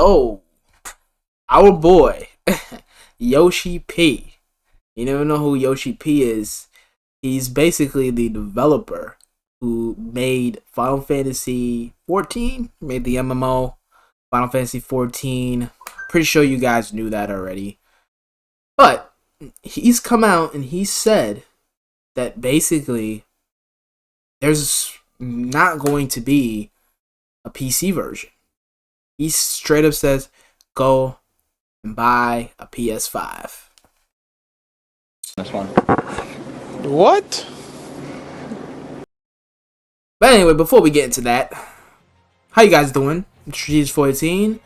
So, our boy, Yoshi-P. You never know who Yoshi-P is. He's basically the developer who made Final Fantasy XIV, made the MMO Final Fantasy XIV. Pretty sure you guys knew that already. But he's come out and he said that basically there's not going to be a PC version. He straight up says, go and buy a PS5. This one. What? But anyway, before we get into that, how you guys doing? It's Strategies14.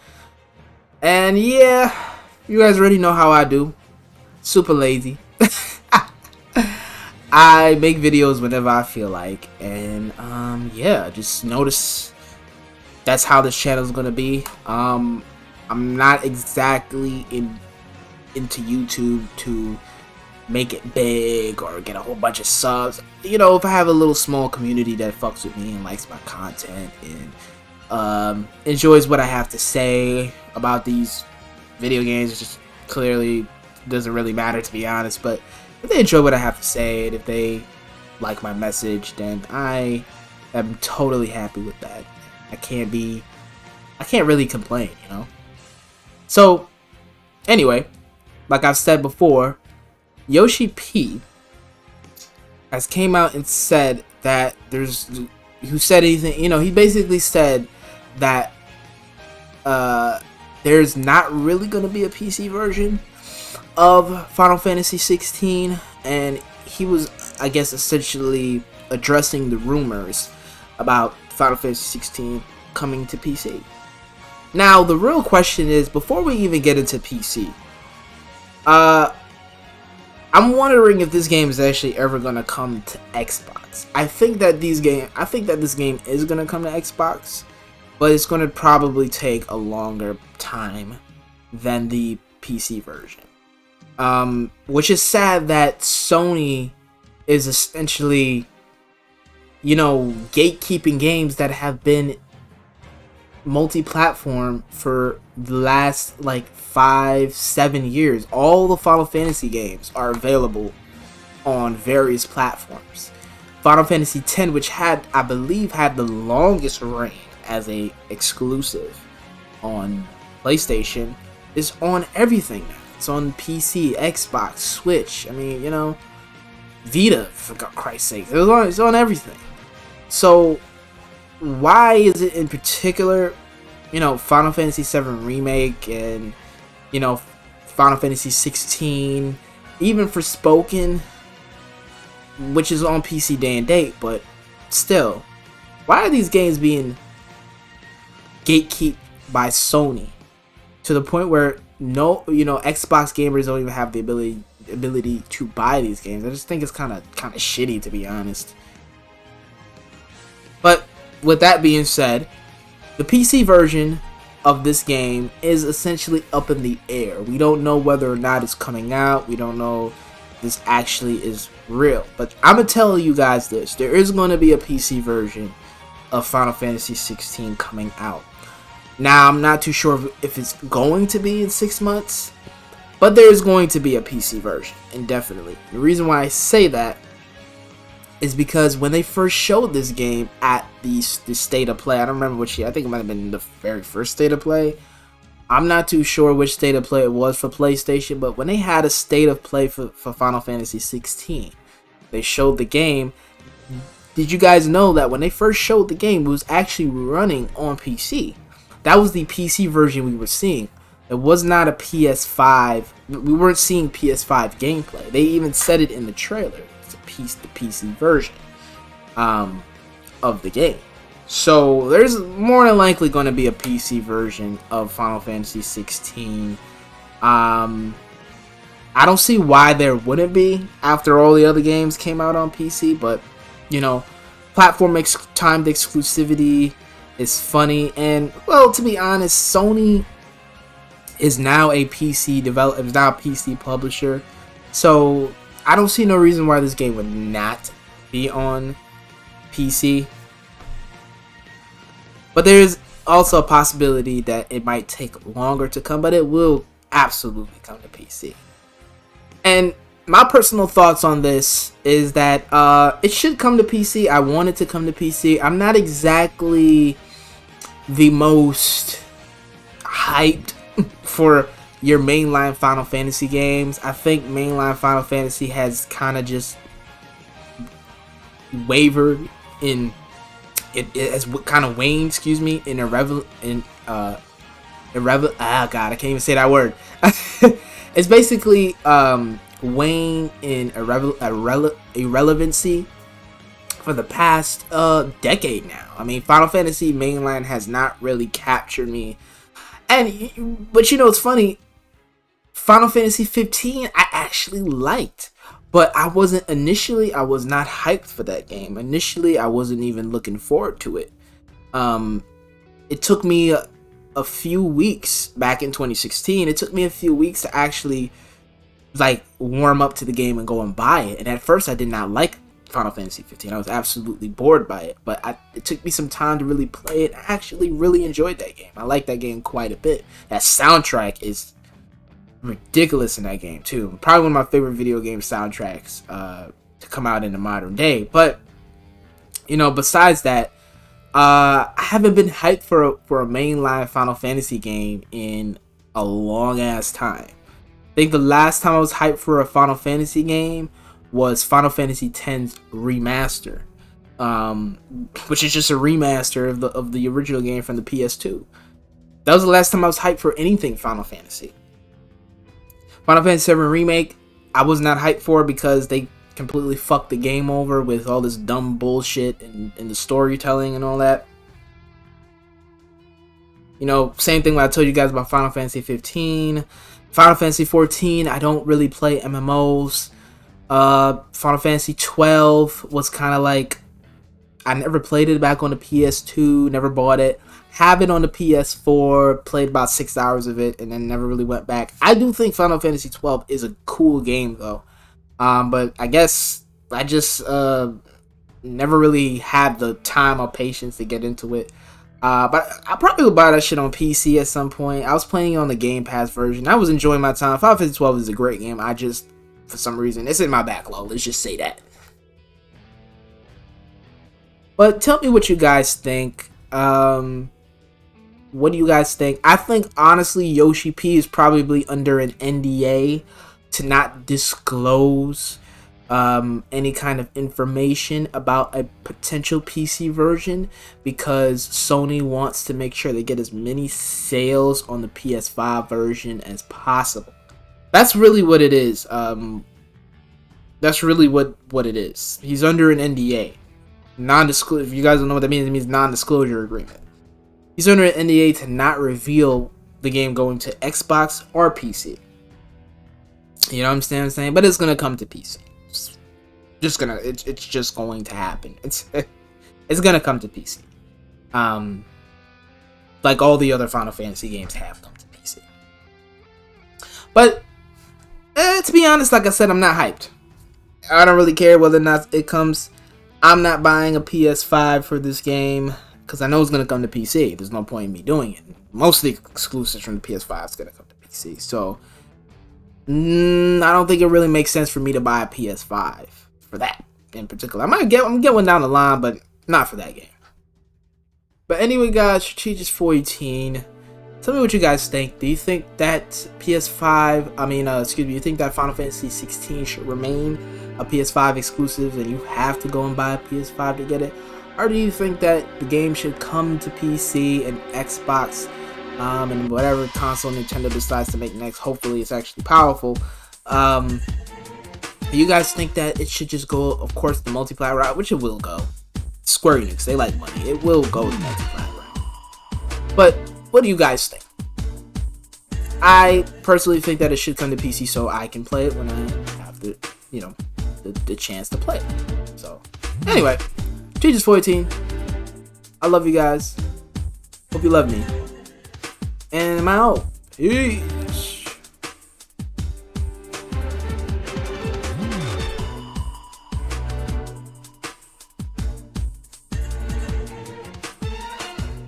And yeah, you guys already know how I do. Super lazy. I make videos whenever I feel like, and yeah, just notice that's how this channel is gonna be. I'm not exactly into YouTube to make it big or get a whole bunch of subs. You know, if I have a little small community that fucks with me and likes my content and enjoys what I have to say about these video games, it just clearly doesn't really matter, to be honest. But if they enjoy what I have to say and if they like my message, then I am totally happy with that. I can't really complain, you know? So, anyway, like I've said before, Yoshi-P has came out and said that he basically said that there's not really going to be a PC version of Final Fantasy XVI, and he was, I guess, essentially addressing the rumors about Final Fantasy XVI coming to PC. Now, the real question is, before we even get into PC, I'm wondering if this game is actually ever gonna come to Xbox. I think that this game is gonna come to Xbox, but it's gonna probably take a longer time than the PC version. Which is sad that Sony is essentially, you know, gatekeeping games that have been multi-platform for the last like 5-7 years. All the Final Fantasy games are available on various platforms. Final Fantasy X, which I believe had the longest reign as a exclusive on PlayStation, is on everything now. It's on PC, Xbox, Switch. I mean, you know, Vita, for Christ's sake. It's on everything. So, why is it in particular, you know, Final Fantasy VII Remake and, you know, Final Fantasy XVI, even Forspoken, which is on PC day and date, but still, why are these games being gatekept by Sony to the point where Xbox gamers don't even have the ability to buy these games? I just think it's kind of shitty, to be honest. But with that being said, the PC version of this game is essentially up in the air. We don't know whether or not it's coming out. We don't know if this actually is real. But I'm going to tell you guys this. There is going to be a PC version of Final Fantasy XVI coming out. Now, I'm not too sure if it's going to be in 6 months, but there is going to be a PC version, indefinitely. The reason why I say that is because when they first showed this game at the State of Play, I don't remember which year, I think it might have been the very first State of Play. I'm not too sure which State of Play it was for PlayStation, but when they had a State of Play for Final Fantasy XVI, they showed the game. Did you guys know that when they first showed the game, it was actually running on PC? That was the PC version we were seeing. It was not a PS5. We weren't seeing PS5 gameplay. They even said it in the trailer. It's the PC version of the game. So there's more than likely going to be a PC version of Final Fantasy XVI. I don't see why there wouldn't be after all the other games came out on PC, but you know, platform timed exclusivity is funny, and well, to be honest, Sony is now a PC publisher, so I don't see no reason why this game would not be on PC. But there's also a possibility that it might take longer to come, but it will absolutely come to PC. And my personal thoughts on this is that it should come to PC. I want it to come to PC. I'm not exactly the most hyped for your mainline Final Fantasy games. I think mainline Final Fantasy has kind of just wavered in it has kind of waned, excuse me, in God, I can't even say that word. It's basically wane in irrelevancy for the past decade now. I mean, Final Fantasy mainline has not really captured me. But you know, it's funny, Final Fantasy 15 I actually liked, but I was not hyped for that game. Initially, I wasn't even looking forward to it. It took me a few weeks back in 2016. It took me a few weeks to actually like warm up to the game and go and buy it. And at first, I did not like Final Fantasy 15. I was absolutely bored by it. But it took me some time to really play it. I actually really enjoyed that game. I like that game quite a bit. That soundtrack is ridiculous in that game too. Probably one of my favorite video game soundtracks to come out in the modern day. But you know, besides that, I haven't been hyped for a mainline Final Fantasy game in a long ass time. I think the last time I was hyped for a Final Fantasy game was Final Fantasy X's remaster, which is just a remaster of the original game from the PS2. That was the last time I was hyped for anything Final Fantasy. Final Fantasy VII Remake, I was not hyped for because they completely fucked the game over with all this dumb bullshit and the storytelling and all that. You know, same thing when I told you guys about Final Fantasy 15. Final Fantasy 14, I don't really play MMOs. Final Fantasy 12 was kind of like, I never played it back on the PS2, never bought it. Have it on the PS4, played about 6 hours of it, and then never really went back. I do think Final Fantasy 12 is a cool game, though. But I guess I just never really had the time or patience to get into it. But I'll probably buy that shit on PC at some point. I was playing on the Game Pass version. I was enjoying my time. Final Fantasy 12 is a great game. I just, for some reason, it's in my backlog. Let's just say that. But tell me what you guys think. What do you guys think? I think, honestly, Yoshi-P is probably under an NDA to not disclose any kind of information about a potential PC version because Sony wants to make sure they get as many sales on the PS5 version as possible. That's really what it is. That's really what it is. He's under an NDA. Non-disclosure. If you guys don't know what that means, it means non-disclosure agreement. He's under an NDA to not reveal the game going to Xbox or PC. You know what I'm saying? But it's gonna come to PC. It's just going to happen. It's gonna come to PC. Like all the other Final Fantasy games have come to PC. But to be honest, like I said, I'm not hyped. I don't really care whether or not it comes. I'm not buying a PS5 for this game because I know it's gonna come to PC. There's no point in me doing it. Most of the exclusives from the PS5 is gonna come to PC. So I don't think it really makes sense for me to buy a PS5 for that in particular. I'm gonna get one down the line, but not for that game. But anyway, guys, Strategist 418. Tell me what you guys think. Do you think that you think that Final Fantasy 16 should remain a PS5 exclusive and you have to go and buy a PS5 to get it? Or do you think that the game should come to PC and Xbox and whatever console Nintendo decides to make next? Hopefully it's actually powerful. Do you guys think that it should just go, of course, the multiplayer route, which it will go. Square Enix, they like money. It will go the multiplayer route. But what do you guys think? I personally think that it should come to PC so I can play it when I have the chance to play it. So, anyway, Strategist 418. I love you guys. Hope you love me. And I'm out. Peace.